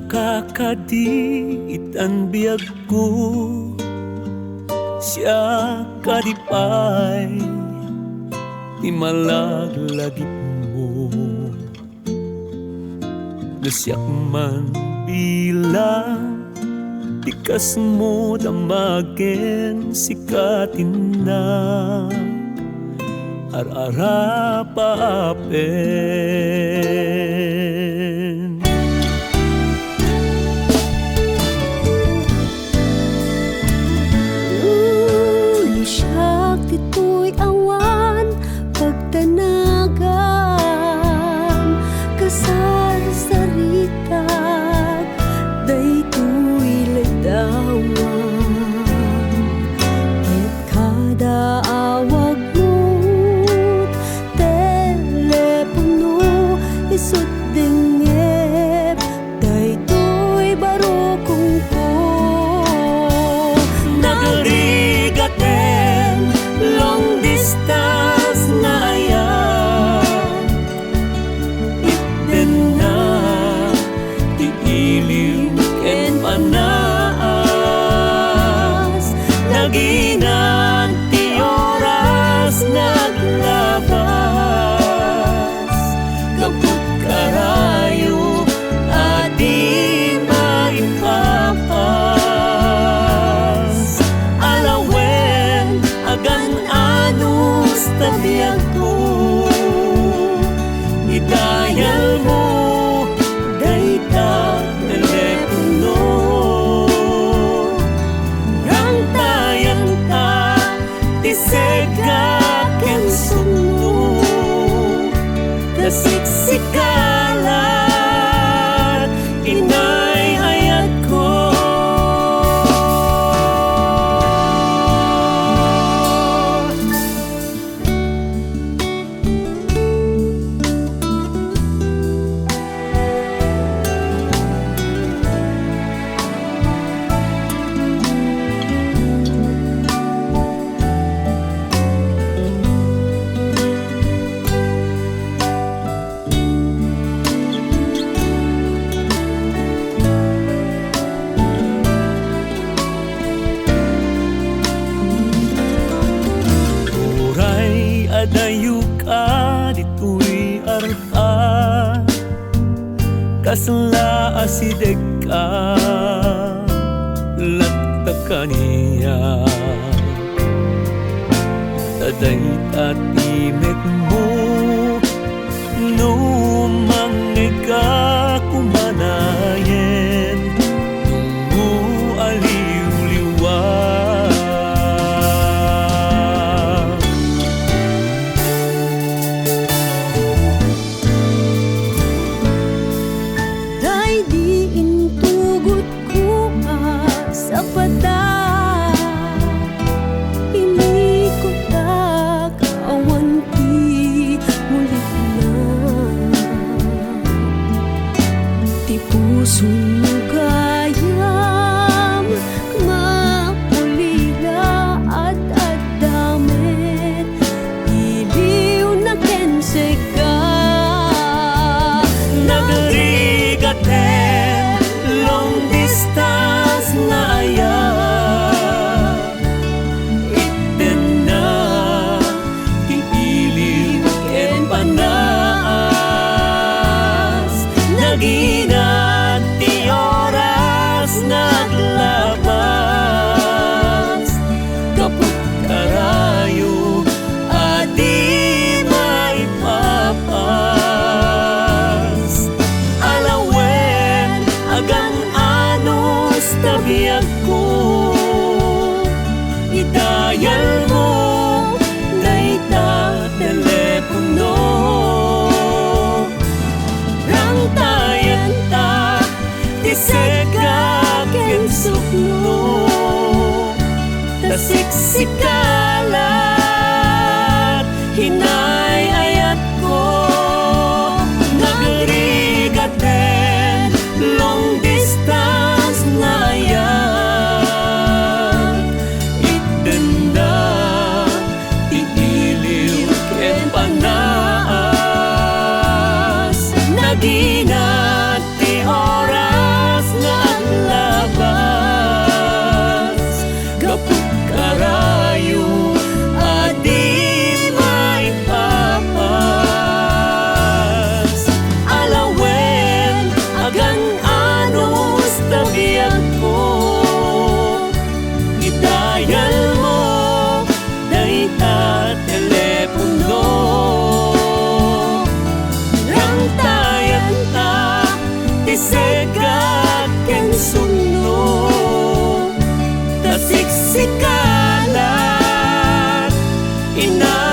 Nakakadiit ang biyag ko, siya kadipay di malaglagip mo. Nasyak man bilang tikas mo damagen sikatin na arara paapen. Siyak dito'y awan pagtanagan kasarsaritan daytoy ladawan ket kada awag mo telepono isut dengep daytoy baro kong ko nagarigaten long distance na ayan itten na ti iliw ken panas naginan ti oras naglabas kaput karayo adi maipapas alawen agan anus tabiyag ko idayal mo dayta telepono rang tayan ta tisega ken suno nasiksikalan inay ayat ko. Adayo ka dito'y arta kasla asideg ka latta kaniya taday tatimek mo no mangay ka kumanayen nungo aliw-liwa. Sunugayam mapulila at adamet iliw na kensega nagarigaten long distance na ayan itten na ti iliw ken panas naginan ti oras naglabas kaput karayo adi maipapas alawen agang anus tabiyag ko idayal mo dayta telepono rang tayan ta tisega ken sukno tasiksikalat hinay ayat ko nagarigaten long distance na ayan itten na ti iliw ken panas naginat ti oras hina